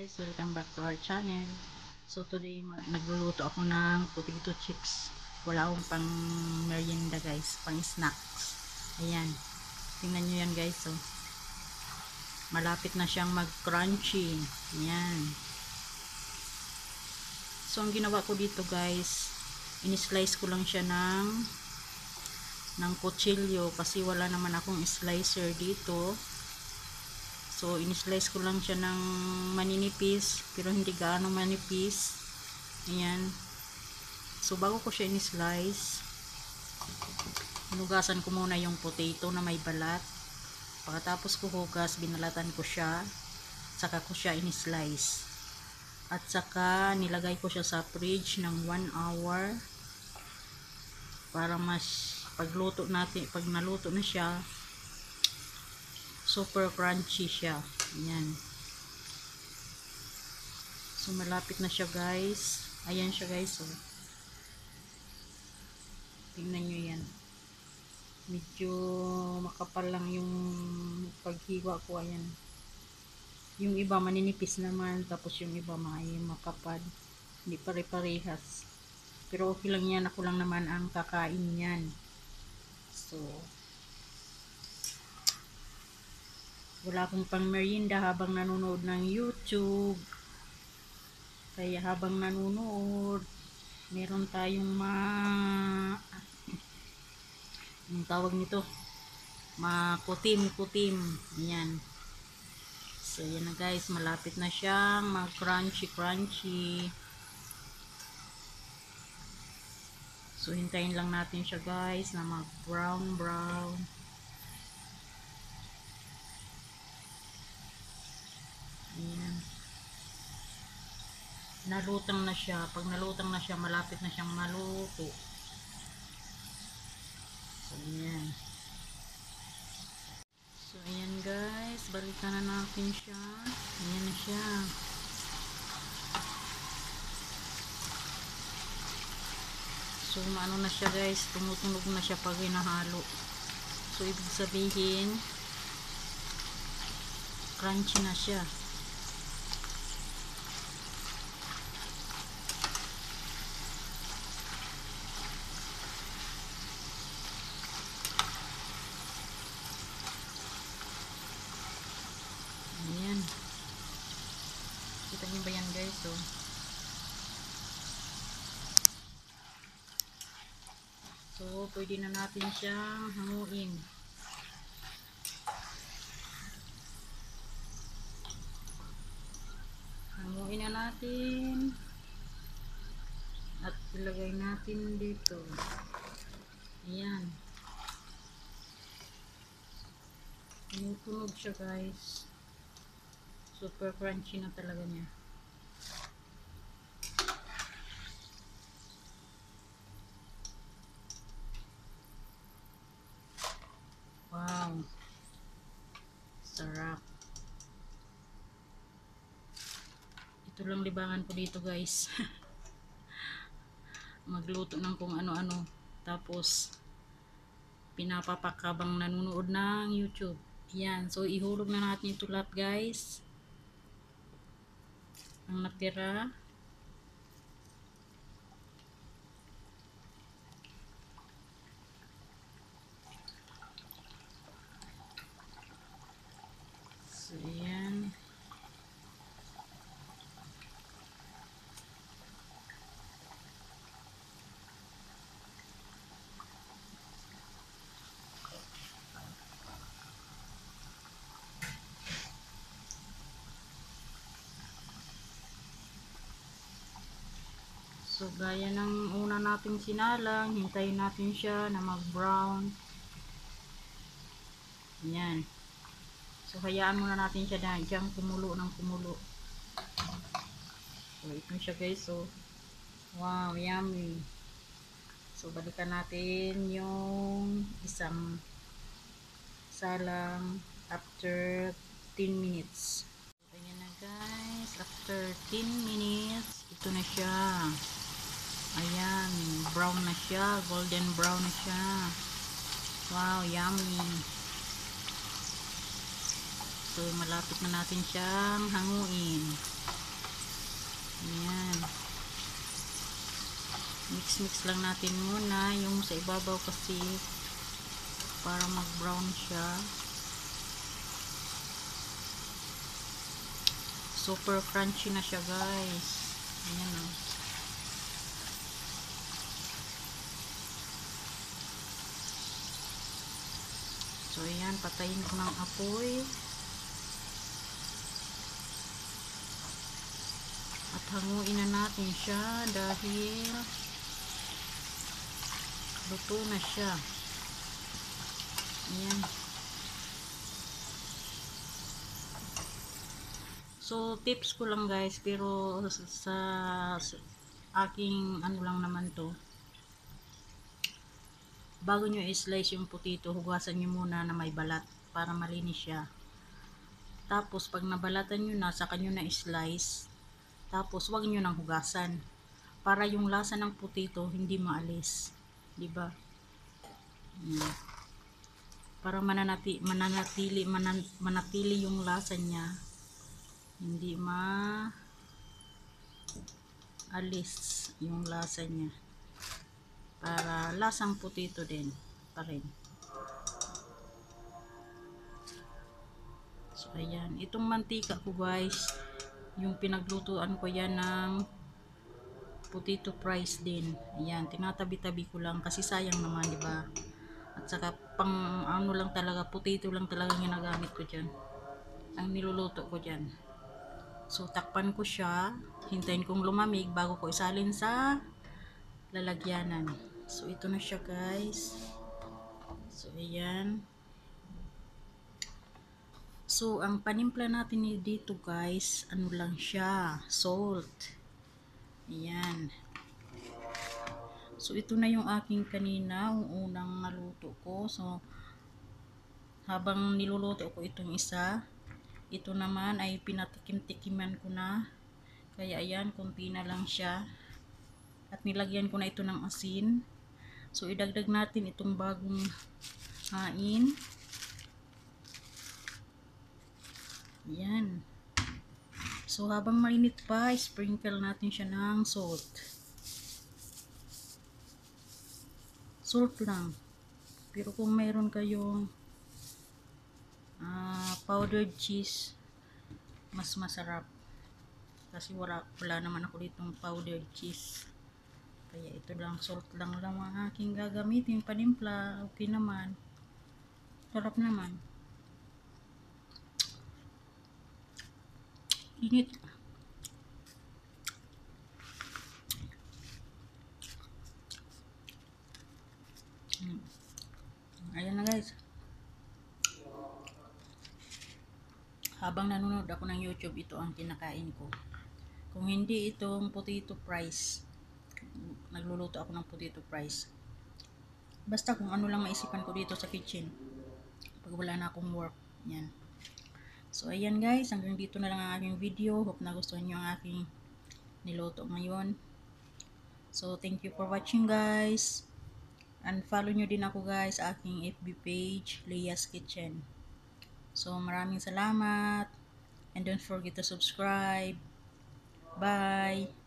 guys, welcome back to our channel. So today nagluluto ako ng potato chips. Wala akong pang merienda guys, pang snacks. Ayan, tingnan nyo yan guys. So malapit na siyang mag crunchy. Ayan. So ang ginawa ko dito guys, in-slice ko lang siya ng kutsilyo kasi wala naman akong slicer dito. So, in-slice ko lang siya ng maninipis, pero hindi gaano manipis. Ayan. So, bago ko siya in-slice, hinugasan ko muna yung potato na may balat. Pagkatapos ko hugas, binalatan ko siya, saka ko siya in-slice. At saka, nilagay ko siya sa fridge ng 1 hour para mas pagluto natin, pag naluto na siya, super crunchy siya. Ayan. So malapit na siya guys. Ayan siya guys. Oh. Tingnan nyo yan. Medyo makapal lang yung paghiwa ko. Ayan. Yung iba maninipis naman. Tapos yung iba makapal. Hindi pare-parehas. Pero okay lang yan. Ako lang naman ang kakain yan. So wala akong pang merienda habang nanonood ng YouTube. Kaya habang nanonood, meron tayong yung tawag nito, makutim-kutim. Ayan. So yan na guys, malapit na siyang mag crunchy. So hintayin lang natin siya guys na mag brown. Ayan. Nalutang na siya. Pag nalutang na siya, malapit na siyang maluto. So, ayan. So, ayan guys. Balikan na natin siya. Ayan na siya. So, maano na siya guys. Tumutunog na siya pag hinahalo. So, ibig sabihin, crunchy na siya. Ayan. Kita niyo ba yan guys? So, pwede na natin siyang hanguin. Hanguin na natin. At ilagay natin dito. Ayan. Tumutunog siya guys. Super crunchy na talaga niya. Wow. Sarap. Ito lang libangan ko dito guys. Magluto ng kung ano-ano. Tapos pinapapakabang nanonood ng YouTube. Yan. So ihulog na natin ito lahat guys. Ang natira. So yan. So, gaya ng una nating sinalang, hintayin natin siya na mag-brown. Ayan. So, hayaan muna natin siya na diyang kumulo ng kumulo. So, ito siya guys. So, wow, yummy. So, balikan natin yung isang salang after 10 minutes. So, ayan na guys. After 10 minutes, ito na siya. Ayan, brown na siya, golden brown na siya. Wow, yummy. So, malapit na natin siyang hanguin. Ayan. Mix lang natin muna yung sa ibabaw kasi para mag brown siya. Super crunchy na siya guys. Ayan o. So ayan, patayin ko ng apoy. At hanguin na natin siya dahil luto na siya. Ayan. So tips ko lang guys, pero sa aking ano lang naman to, bago nyo i-slice yung potato, hugasan nyo muna na may balat para malinis siya. Tapos pag nabalatan nyo na, saka nyo na i-slice. Tapos wag nyo nang hugasan para yung lasa ng potato hindi maalis, di ba? Para manatili yung lasa niya, hindi alis yung lasa niya, para lasang potato din pa rin. So ayan, itong mantika ko guys, yung pinaglutuan ko yan ng potato fries din. Ayan, tinatabi-tabi ko lang kasi sayang naman, di ba? At saka pang ano lang talaga, potato lang talaga ginagamit ko dyan, ang niluluto ko dyan. So takpan ko siya, hintayin kong lumamig bago ko isalin sa lalagyanan. So ito na siya guys. So ayan. So ang panimpla natin dito guys, ano lang siya, salt. Ayan. So ito na yung aking kanina, unang naluto ko. So habang niluluto ko itong isa, ito naman ay pinatikim-tikiman ko na. Kaya ayan, konti na lang siya. At nilagyan ko na ito ng asin. So idagdag natin itong bagong hain. Ayan. So habang mainit pa, sprinkle natin siya ng salt. Salt lang. Pero kung mayroon kayong powdered cheese, mas masarap. Kasi wala naman ako ditong powdered cheese. Kaya ito lang, salt lang ang aking gagamitin panimpla. Okay naman. Sarap naman. Init. Ayan na guys. Habang nanonood ako ng YouTube, ito ang kinakain ko. Kung hindi itong potato fries, nagluluto ako ng potato fries. Basta kung ano lang maisipan ko dito sa kitchen. Pag wala na akong work. Yan. So ayan guys, hanggang dito na lang ang aking video. Hope na gustuhan nyo ang aking niluto ngayon. So thank you for watching guys. And follow nyo din ako guys sa aking FB page, Leah's Kitchen. So maraming salamat. And don't forget to subscribe. Bye!